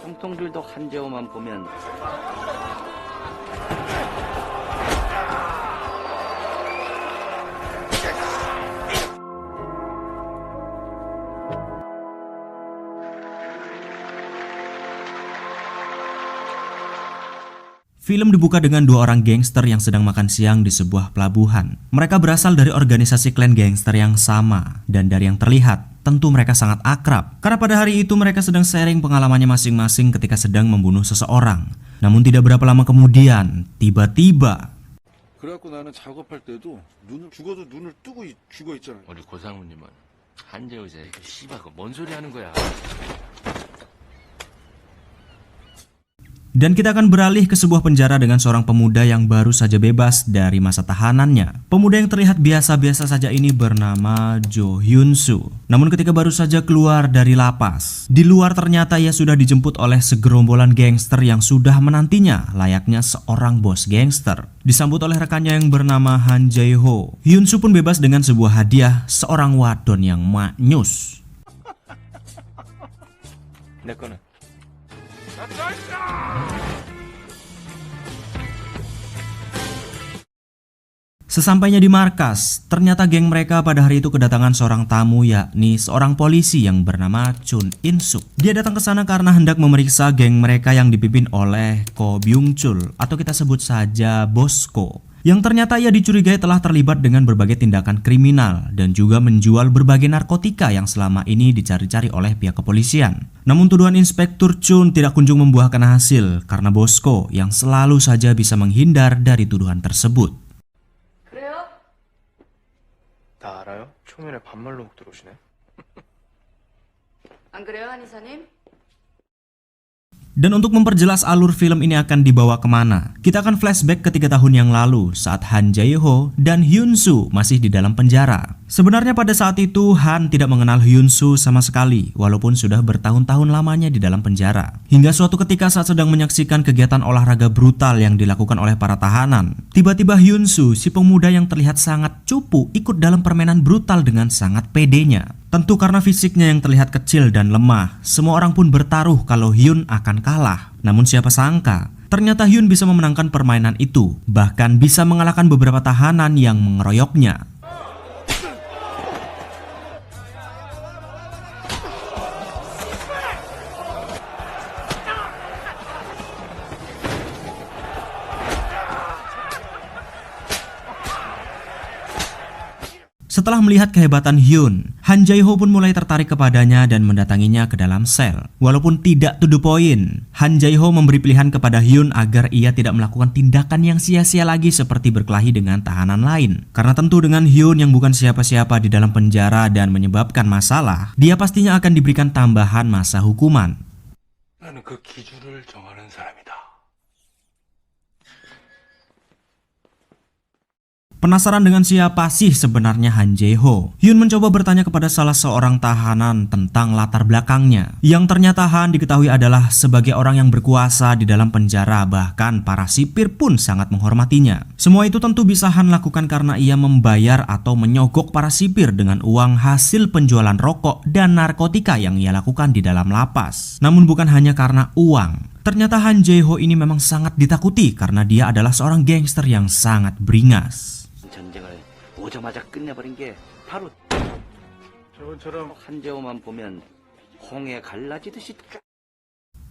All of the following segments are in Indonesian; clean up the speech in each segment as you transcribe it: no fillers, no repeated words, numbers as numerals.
삼성줄도 한재호만 보면 Film dibuka dengan dua orang gangster yang sedang makan siang di sebuah pelabuhan. Mereka berasal dari organisasi klan gangster yang sama, dan dari yang terlihat, tentu mereka sangat akrab. Karena pada hari itu mereka sedang sharing pengalamannya masing-masing ketika sedang membunuh seseorang. Namun tidak berapa lama kemudian, tiba-tiba 그래갖고 나는 작업할 때도 죽어도 눈을 뜨고 죽어 있잖아요. 우리 고상우님은 한재우제 씨발 그뭔 소리 하는 거야. Dan kita akan beralih ke sebuah penjara dengan seorang pemuda yang baru saja bebas dari masa tahanannya. Pemuda yang terlihat biasa-biasa saja ini bernama Jo Hyun Soo. Namun ketika baru saja keluar dari lapas, di luar ternyata ia sudah dijemput oleh segerombolan gangster yang sudah menantinya layaknya seorang bos gangster. Disambut oleh rekannya yang bernama Han Jae Ho. Hyun Soo pun bebas dengan sebuah hadiah, seorang wadon yang maknyus. 내 거는 Sesampainya di markas, ternyata geng mereka pada hari itu kedatangan seorang tamu, yakni seorang polisi yang bernama Chun In Suk. Dia datang ke sana karena hendak memeriksa geng mereka yang dipimpin oleh Ko Byung Chul atau kita sebut saja Bosco. Yang ternyata ia dicurigai telah terlibat dengan berbagai tindakan kriminal dan juga menjual berbagai narkotika yang selama ini dicari-cari oleh pihak kepolisian. Namun tuduhan Inspektur Chun tidak kunjung membuahkan hasil karena Bosco yang selalu saja bisa menghindar dari tuduhan tersebut. 다 알아요? 초면에 반말로 훅 들어오시네. 안 그래요, 한 이사님? Dan untuk memperjelas alur film ini akan dibawa kemana, kita akan flashback ke 3 tahun yang lalu saat Han Jae Ho dan Hyun Soo masih di dalam penjara. Sebenarnya pada saat itu Han tidak mengenal Hyun Soo sama sekali, walaupun sudah bertahun-tahun lamanya di dalam penjara. Hingga suatu ketika saat sedang menyaksikan kegiatan olahraga brutal yang dilakukan oleh para tahanan, tiba-tiba Hyun Soo, si pemuda yang terlihat sangat cupu, ikut dalam permainan brutal dengan sangat pedenya. Tentu karena fisiknya yang terlihat kecil dan lemah, semua orang pun bertaruh kalau Hyun akan kalah. Namun siapa sangka, ternyata Hyun bisa memenangkan permainan itu, bahkan bisa mengalahkan beberapa tahanan yang mengeroyoknya. Setelah melihat kehebatan Hyun, Han Jae Ho pun mulai tertarik kepadanya dan mendatanginya ke dalam sel. Walaupun tidak to the point, Han Jae Ho memberi pilihan kepada Hyun agar ia tidak melakukan tindakan yang sia-sia lagi seperti berkelahi dengan tahanan lain. Karena tentu dengan Hyun yang bukan siapa-siapa di dalam penjara dan menyebabkan masalah, dia pastinya akan diberikan tambahan masa hukuman. 나는 그 기준을 정하는 사람이다. Penasaran dengan siapa sih sebenarnya Han Jae Ho, Hyun mencoba bertanya kepada salah seorang tahanan tentang latar belakangnya. Yang ternyata Han diketahui adalah sebagai orang yang berkuasa di dalam penjara, bahkan para sipir pun sangat menghormatinya. Semua itu tentu bisa Han lakukan karena ia membayar atau menyogok para sipir dengan uang hasil penjualan rokok dan narkotika yang ia lakukan di dalam lapas. Namun bukan hanya karena uang. Ternyata Han Jae Ho ini memang sangat ditakuti karena dia adalah seorang gangster yang sangat beringas. 전쟁을 오자마자 끝내버린 게 바로 저번처럼 한재호만 보면 홍해 갈라지듯이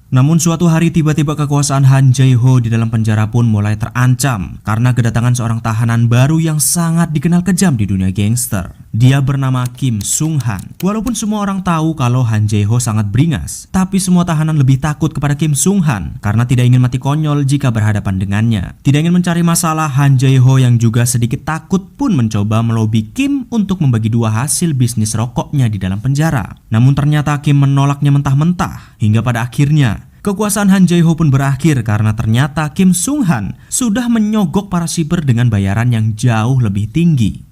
Namun suatu hari tiba-tiba kekuasaan Han Jae Ho di dalam penjara pun mulai terancam karena kedatangan seorang tahanan baru yang sangat dikenal kejam di dunia gangster. Dia bernama Kim Sung Han. Walaupun semua orang tahu kalau Han Jae Ho sangat beringas, tapi semua tahanan lebih takut kepada Kim Sung Han karena tidak ingin mati konyol jika berhadapan dengannya. Tidak ingin mencari masalah, Han Jae Ho yang juga sedikit takut pun mencoba melobi Kim untuk membagi dua hasil bisnis rokoknya di dalam penjara. Namun ternyata Kim menolaknya mentah-mentah hingga pada akhirnya kekuasaan Han Jae Ho pun berakhir karena ternyata Kim Sung Han sudah menyogok para sipir dengan bayaran yang jauh lebih tinggi.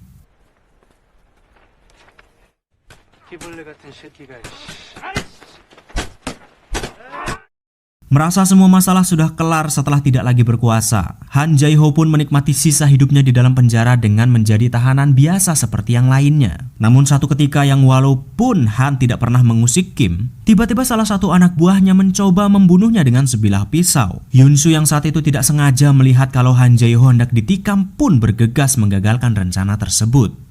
Merasa semua masalah sudah kelar setelah tidak lagi berkuasa, Han Jae-ho pun menikmati sisa hidupnya di dalam penjara dengan menjadi tahanan biasa seperti yang lainnya. Namun satu ketika yang walaupun Han tidak pernah mengusik Kim, tiba-tiba salah satu anak buahnya mencoba membunuhnya dengan sebilah pisau. Hyun-soo yang saat itu tidak sengaja melihat kalau Han Jae-ho hendak ditikam pun bergegas menggagalkan rencana tersebut.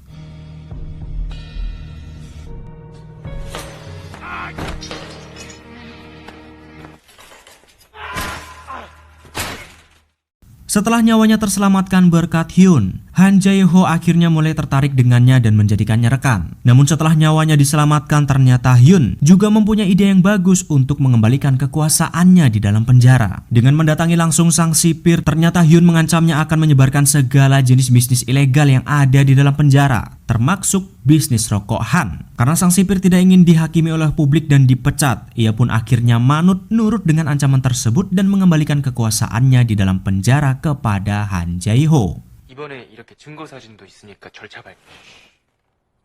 Setelah nyawanya terselamatkan berkat Hyun, Han Jae-ho akhirnya mulai tertarik dengannya dan menjadikannya rekan. Namun setelah nyawanya diselamatkan, ternyata Hyun juga mempunyai ide yang bagus untuk mengembalikan kekuasaannya di dalam penjara. Dengan mendatangi langsung sang sipir, ternyata Hyun mengancamnya akan menyebarkan segala jenis bisnis ilegal yang ada di dalam penjara, termasuk bisnis rokok Han. Karena sang sipir tidak ingin dihakimi oleh publik dan dipecat, ia pun akhirnya manut nurut dengan ancaman tersebut dan mengembalikan kekuasaannya di dalam penjara kepada Han Jae-ho. 이번에 이렇게 증거 사진도 있으니까 절차 밟.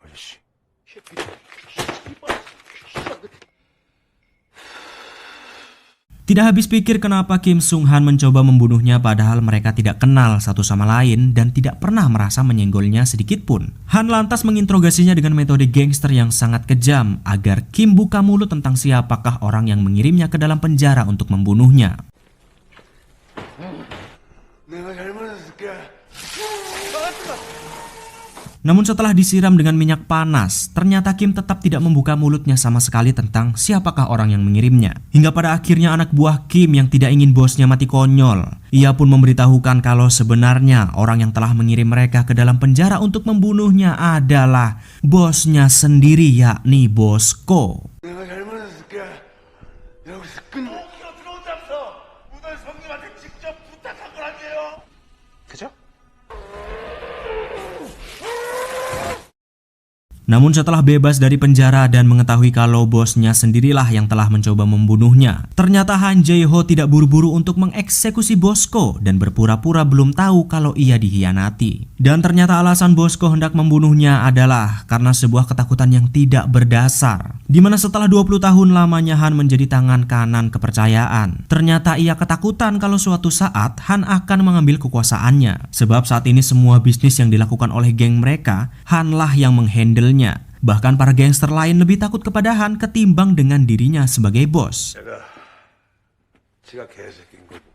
아저씨. Tidak habis pikir kenapa Kim Sung Han mencoba membunuhnya padahal mereka tidak kenal satu sama lain dan tidak pernah merasa menyenggolnya sedikit pun. Han lantas menginterogasinya dengan metode gangster yang sangat kejam agar Kim buka mulut tentang siapakah orang yang mengirimnya ke dalam penjara untuk membunuhnya. Namun setelah disiram dengan minyak panas, ternyata Kim tetap tidak membuka mulutnya sama sekali tentang siapakah orang yang mengirimnya. Hingga pada akhirnya anak buah Kim yang tidak ingin bosnya mati konyol, ia pun memberitahukan kalau sebenarnya orang yang telah mengirim mereka ke dalam penjara untuk membunuhnya adalah bosnya sendiri, yakni Bosko. Namun setelah bebas dari penjara dan mengetahui kalau bosnya sendirilah yang telah mencoba membunuhnya, ternyata Han Jae-ho tidak buru-buru untuk mengeksekusi Bosko dan berpura-pura belum tahu kalau ia dikhianati. Dan ternyata alasan Bosko hendak membunuhnya adalah karena sebuah ketakutan yang tidak berdasar. Dimana setelah 20 tahun lamanya Han menjadi tangan kanan kepercayaan, ternyata ia ketakutan kalau suatu saat Han akan mengambil kekuasaannya. Sebab saat ini semua bisnis yang dilakukan oleh geng mereka, Han lah yang menghandlenya. Bahkan para gangster lain lebih takut kepada Han ketimbang dengan dirinya sebagai bos. 지가 개새끼인 거고.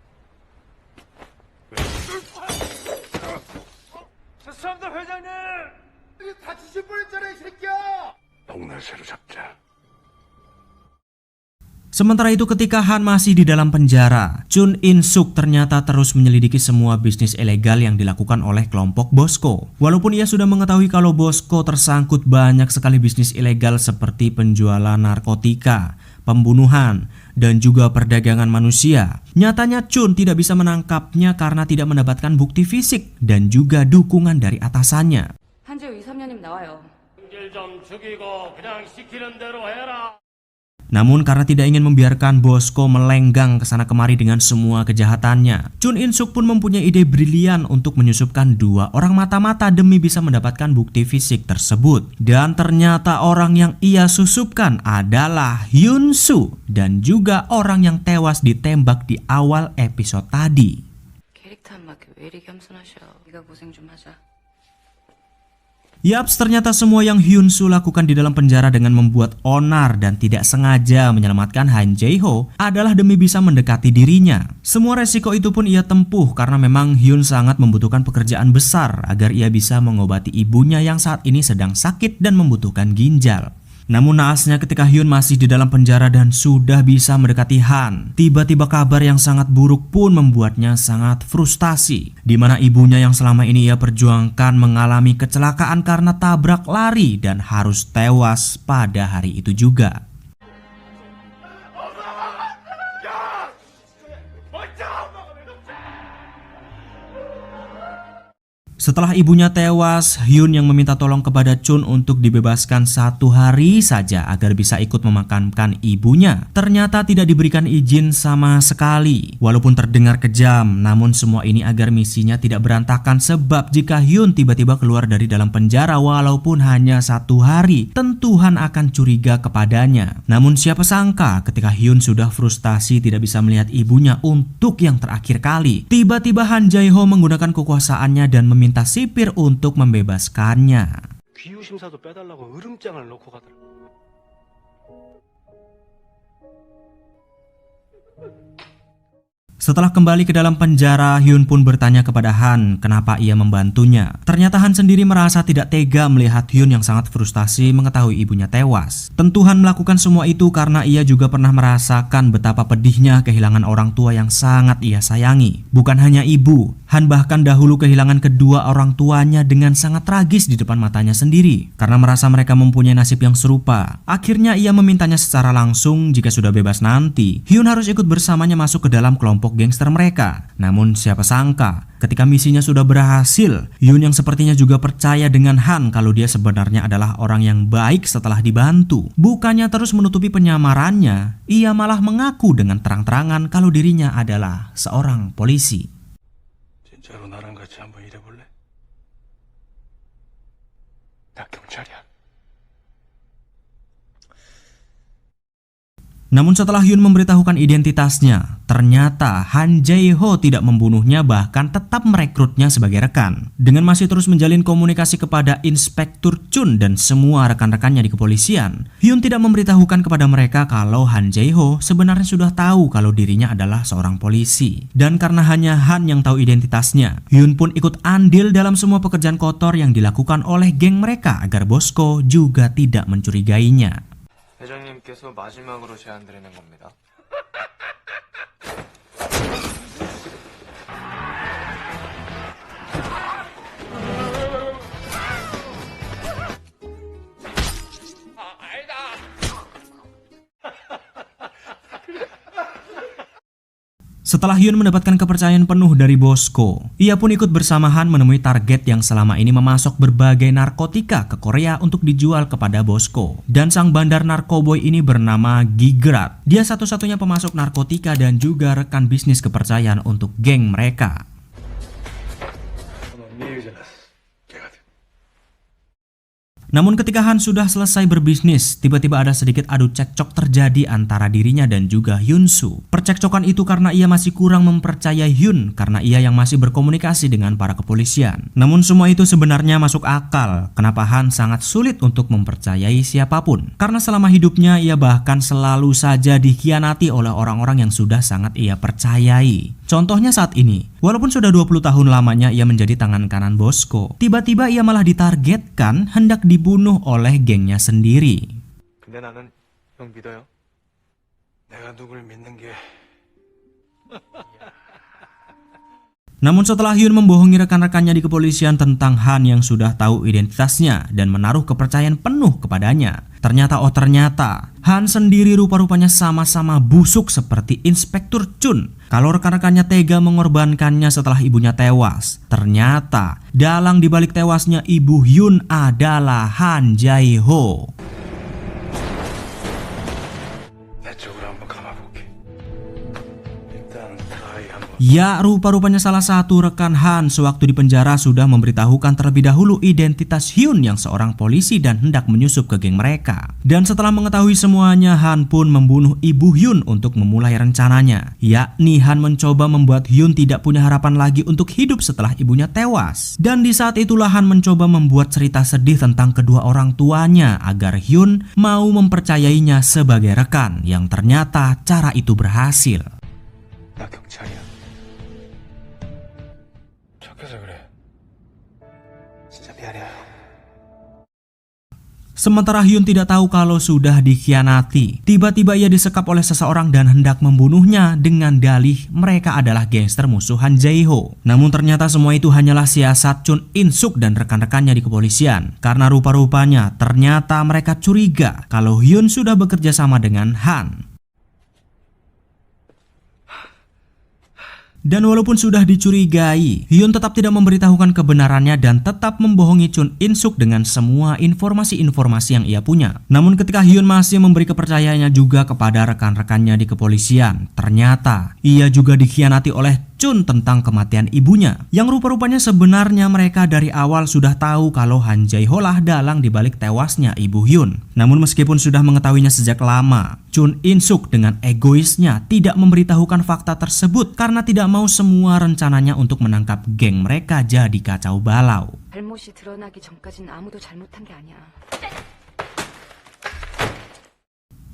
죄송합니다 회장님. 이게 다치실 뻔했잖아요 이 새끼야. 동네 새로 잡자. Sementara itu ketika Han masih di dalam penjara, Chun In-suk ternyata terus menyelidiki semua bisnis ilegal yang dilakukan oleh kelompok Bosko. Walaupun ia sudah mengetahui kalau Bosko tersangkut banyak sekali bisnis ilegal seperti penjualan narkotika, pembunuhan, dan juga perdagangan manusia, nyatanya Chun tidak bisa menangkapnya karena tidak mendapatkan bukti fisik dan juga dukungan dari atasannya. 한지우 2, 3년이면 나와요. 일 좀 죽이고 그냥 시키는 대로 해라. Namun karena tidak ingin membiarkan Bosko melenggang ke sana kemari dengan semua kejahatannya, Chun In-suk pun mempunyai ide brilian untuk menyusupkan 2 orang mata-mata demi bisa mendapatkan bukti fisik tersebut. Dan ternyata orang yang ia susupkan adalah Hyun-soo dan juga orang yang tewas ditembak di awal episode tadi. 캐릭터 안 맞게 왜 이리 겸손하셔. 네가 고생 좀 하자. Yaps, ternyata semua yang Hyun-soo lakukan di dalam penjara dengan membuat onar dan tidak sengaja menyelamatkan Han Jae-ho adalah demi bisa mendekati dirinya. Semua resiko itu pun ia tempuh karena memang Hyun sangat membutuhkan pekerjaan besar agar ia bisa mengobati ibunya yang saat ini sedang sakit dan membutuhkan ginjal. Namun naasnya ketika Hyun masih di dalam penjara dan sudah bisa mendekati Han, tiba-tiba kabar yang sangat buruk pun membuatnya sangat frustasi. Di mana ibunya yang selama ini ia perjuangkan mengalami kecelakaan karena tabrak lari dan harus tewas pada hari itu juga. Setelah ibunya tewas, Hyun yang meminta tolong kepada Chun untuk dibebaskan 1 hari saja agar bisa ikut memakamkan ibunya. Ternyata tidak diberikan izin sama sekali. Walaupun terdengar kejam, namun semua ini agar misinya tidak berantakan, sebab jika Hyun tiba-tiba keluar dari dalam penjara walaupun hanya 1 hari, tentu Han akan curiga kepadanya. Namun siapa sangka ketika Hyun sudah frustasi tidak bisa melihat ibunya untuk yang terakhir kali, tiba-tiba Han Jae-ho menggunakan kekuasaannya dan meminta sipir untuk membebaskannya. 귀유심사도 빼달라고 으름장을 놓고 가더라. Setelah kembali ke dalam penjara, Hyun pun bertanya kepada Han kenapa ia membantunya. Ternyata Han sendiri merasa tidak tega melihat Hyun yang sangat frustasi mengetahui ibunya tewas. Tentu Han melakukan semua itu karena ia juga pernah merasakan betapa pedihnya kehilangan orang tua yang sangat ia sayangi. Bukan hanya ibu, Han bahkan dahulu kehilangan kedua orang tuanya dengan sangat tragis di depan matanya sendiri. Karena merasa mereka mempunyai nasib yang serupa, akhirnya ia memintanya secara langsung jika sudah bebas nanti, Hyun harus ikut bersamanya masuk ke dalam kelompok gangster mereka. Namun siapa sangka ketika misinya sudah berhasil, Hyun yang sepertinya juga percaya dengan Han kalau dia sebenarnya adalah orang yang baik setelah dibantu, bukannya terus menutupi penyamarannya, ia malah mengaku dengan terang-terangan kalau dirinya adalah seorang polisi. 진짜로 나랑 같이 한번 일해볼래? 나 경찰이야. Namun setelah Hyun memberitahukan identitasnya, ternyata Han Jae-ho tidak membunuhnya, bahkan tetap merekrutnya sebagai rekan. Dengan masih terus menjalin komunikasi kepada Inspektur Chun dan semua rekan-rekannya di kepolisian, Hyun tidak memberitahukan kepada mereka kalau Han Jae-ho sebenarnya sudah tahu kalau dirinya adalah seorang polisi. Dan karena hanya Han yang tahu identitasnya, Hyun pun ikut andil dalam semua pekerjaan kotor yang dilakukan oleh geng mereka agar Bosco juga tidak mencurigainya. 회장님께서 마지막으로 제안드리는 겁니다. Setelah Hyun mendapatkan kepercayaan penuh dari Bosco, ia pun ikut bersama Han menemui target yang selama ini memasok berbagai narkotika ke Korea untuk dijual kepada Bosco. Dan sang bandar narkoboy ini bernama Gigrat. Dia satu-satunya pemasok narkotika dan juga rekan bisnis kepercayaan untuk geng mereka. Namun ketika Han sudah selesai berbisnis, tiba-tiba ada sedikit adu cekcok terjadi antara dirinya dan juga Hyun Soo. Percekcokan itu karena ia masih kurang mempercayai Hyun karena ia yang masih berkomunikasi dengan para kepolisian. Namun semua itu sebenarnya masuk akal. Kenapa Han sangat sulit untuk mempercayai siapapun? Karena selama hidupnya ia bahkan selalu saja dikhianati oleh orang-orang yang sudah sangat ia percayai. Contohnya saat ini, walaupun sudah 20 tahun lamanya ia menjadi tangan kanan Bosco, tiba-tiba ia malah ditargetkan hendak dibunuh oleh gengnya sendiri. 근데 나는 형 믿어요. 내가 누굴 믿는 게 Namun setelah Hyun membohongi rekan-rekannya di kepolisian tentang Han yang sudah tahu identitasnya dan menaruh kepercayaan penuh kepadanya, ternyata Han sendiri rupa-rupanya sama-sama busuk seperti Inspektur Chun. Kalau rekan-rekannya tega mengorbankannya setelah ibunya tewas, ternyata dalang dibalik tewasnya ibu Hyun adalah Han Jae-ho. 내 쪽으로 한번 감아볼게. 일단 가히 한번. Ya, rupa-rupanya salah satu rekan Han sewaktu di penjara sudah memberitahukan terlebih dahulu identitas Hyun yang seorang polisi dan hendak menyusup ke geng mereka. Dan setelah mengetahui semuanya, Han pun membunuh ibu Hyun untuk memulai rencananya. Yakni Han mencoba membuat Hyun tidak punya harapan lagi untuk hidup setelah ibunya tewas. Dan di saat itulah Han mencoba membuat cerita sedih tentang kedua orang tuanya agar Hyun mau mempercayainya sebagai rekan, yang ternyata cara itu berhasil. 나 경찰이야. 착해서 그래. 진짜 미안해. Sementara Hyun tidak tahu kalau sudah dikhianati, tiba-tiba ia disekap oleh seseorang dan hendak membunuhnya dengan dalih mereka adalah gangster musuh Han Jae-ho. Namun ternyata semua itu hanyalah siasat Chun In-suk dan rekan-rekannya di kepolisian. Karena rupa-rupanya ternyata mereka curiga kalau Hyun sudah bekerja sama dengan Han. Dan walaupun sudah dicurigai, Hyun tetap tidak memberitahukan kebenarannya dan tetap membohongi Chun In-suk dengan semua informasi-informasi yang ia punya. Namun ketika Hyun masih memberi kepercayaannya juga kepada rekan-rekannya di kepolisian, ternyata ia juga dikhianati oleh Chun tentang kematian ibunya, yang rupa-rupanya sebenarnya mereka dari awal sudah tahu kalau Han Jae-ho lah dalang dibalik tewasnya ibu Hyun. Namun meskipun sudah mengetahuinya sejak lama, Chun In-suk dengan egoisnya tidak memberitahukan fakta tersebut karena tidak mau semua rencananya untuk menangkap geng mereka jadi kacau balau. 잘못이 드러나기 전까진 아무도 잘못한 게 아니야.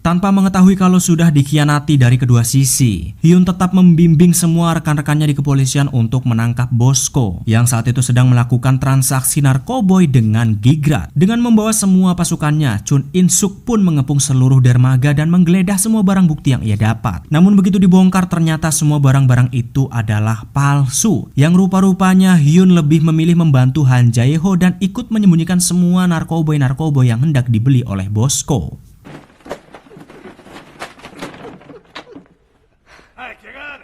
Tanpa mengetahui kalau sudah dikhianati dari kedua sisi, Hyun tetap membimbing semua rekan-rekannya di kepolisian untuk menangkap Bosko yang saat itu sedang melakukan transaksi narkoboy dengan Gigrat. Dengan membawa semua pasukannya, Chun In-suk pun mengepung seluruh dermaga dan menggeledah semua barang bukti yang ia dapat. Namun begitu dibongkar, ternyata semua barang-barang itu adalah palsu. Yang rupa-rupanya Hyun lebih memilih membantu Han Jae-ho dan ikut menyembunyikan semua narkoboy-narkoboy yang hendak dibeli oleh Bosko. 아, 걔가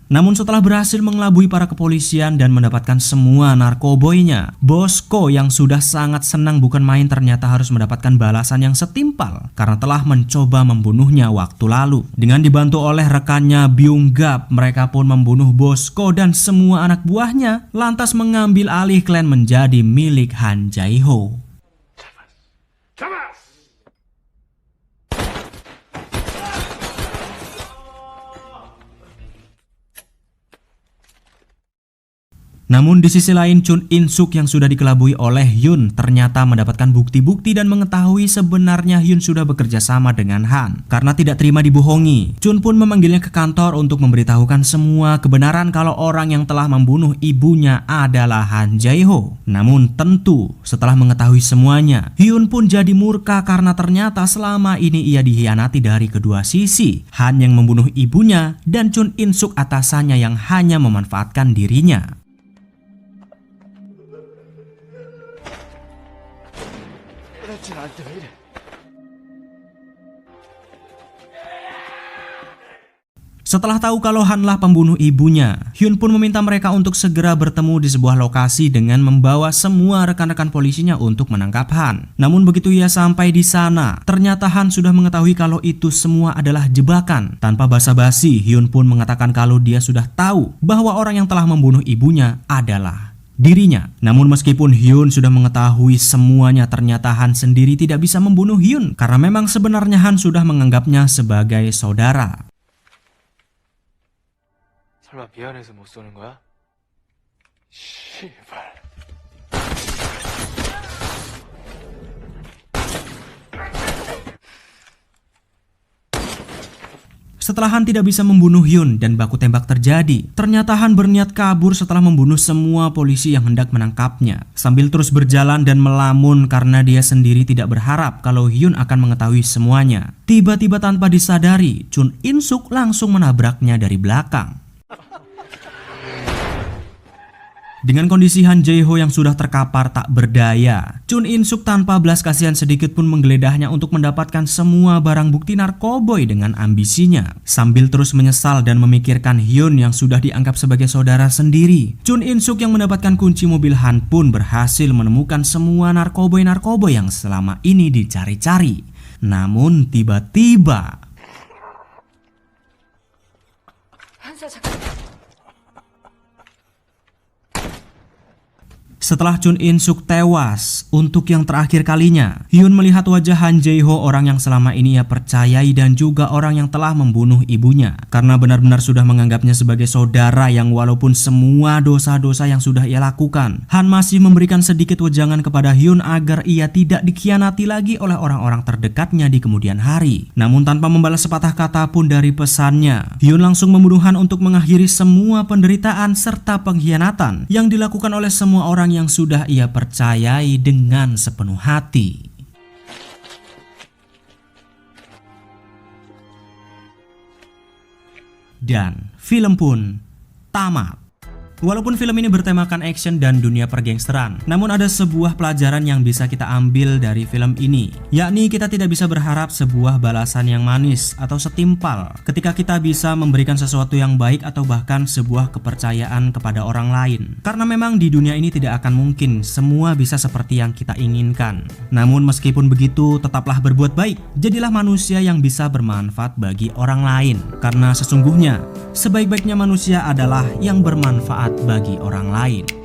Namun setelah berhasil mengelabui para kepolisian dan mendapatkan semua narkoboynya, Bosko yang sudah sangat senang bukan main ternyata harus mendapatkan balasan yang setimpal karena telah mencoba membunuhnya waktu lalu. Dengan dibantu oleh rekannya Byung-gap, mereka pun membunuh Bosko dan semua anak buahnya, lantas mengambil alih klan menjadi milik Han Jae-ho. 잡았어. Namun di sisi lain, Chun In-suk yang sudah dikelabui oleh Hyun ternyata mendapatkan bukti-bukti dan mengetahui sebenarnya Hyun sudah bekerja sama dengan Han. Karena tidak terima dibohongi, Chun pun memanggilnya ke kantor untuk memberitahukan semua kebenaran kalau orang yang telah membunuh ibunya adalah Han Jae-ho. Namun tentu setelah mengetahui semuanya, Hyun pun jadi murka karena ternyata selama ini ia dikhianati dari kedua sisi. Han yang membunuh ibunya dan Chun In-suk atasannya yang hanya memanfaatkan dirinya. Setelah tahu kalau Hanlah pembunuh ibunya, Hyun pun meminta mereka untuk segera bertemu di sebuah lokasi dengan membawa semua rekan-rekan polisinya untuk menangkap Han. Namun begitu ia sampai di sana, ternyata Han sudah mengetahui kalau itu semua adalah jebakan. Tanpa basa-basi, Hyun pun mengatakan kalau dia sudah tahu bahwa orang yang telah membunuh ibunya adalah dirinya. Namun meskipun Hyun sudah mengetahui semuanya, ternyata Han sendiri tidak bisa membunuh Hyun karena memang sebenarnya Han sudah menganggapnya sebagai saudara. 설마 미안해서 못 쏘는 거야? 씨발. Setelah Han tidak bisa membunuh Hyun dan baku tembak terjadi, ternyata Han berniat kabur setelah membunuh semua polisi yang hendak menangkapnya. Sambil terus berjalan dan melamun karena dia sendiri tidak berharap kalau Hyun akan mengetahui semuanya. Tiba-tiba tanpa disadari, Chun In-suk langsung menabraknya dari belakang. Dengan kondisi Han Jae-ho yang sudah terkapar tak berdaya, Chun In-suk tanpa belas kasihan sedikit pun menggeledahnya untuk mendapatkan semua barang bukti narkoboy dengan ambisinya. Sambil terus menyesal dan memikirkan Hyun yang sudah dianggap sebagai saudara sendiri, Chun In-suk yang mendapatkan kunci mobil Han pun berhasil menemukan semua narkoboy-narkoboy yang selama ini dicari-cari. Namun tiba-tiba 한수야 잠깐. setelah Chun In-suk tewas untuk yang terakhir kalinya, Hyun melihat wajah Han Jae-ho, orang yang selama ini ia percayai dan juga orang yang telah membunuh ibunya. Karena benar-benar sudah menganggapnya sebagai saudara yang walaupun semua dosa-dosa yang sudah ia lakukan, Han masih memberikan sedikit wejangan kepada Hyun agar ia tidak dikhianati lagi oleh orang-orang terdekatnya di kemudian hari. Namun tanpa membalas sepatah kata pun dari pesannya, Hyun langsung membunuh Han untuk mengakhiri semua penderitaan serta pengkhianatan yang dilakukan oleh semua orang yang sudah ia percayai dengan sepenuh hati. Dan film pun tamat. Walaupun film ini bertemakan action dan dunia pergangsteran, namun ada sebuah pelajaran yang bisa kita ambil dari film ini, yakni kita tidak bisa berharap sebuah balasan yang manis atau setimpal ketika kita bisa memberikan sesuatu yang baik atau bahkan sebuah kepercayaan kepada orang lain. Karena memang di dunia ini tidak akan mungkin semua bisa seperti yang kita inginkan. Namun meskipun begitu, tetaplah berbuat baik. Jadilah manusia yang bisa bermanfaat bagi orang lain. Karena sesungguhnya sebaik-baiknya manusia adalah yang bermanfaat bagi orang lain.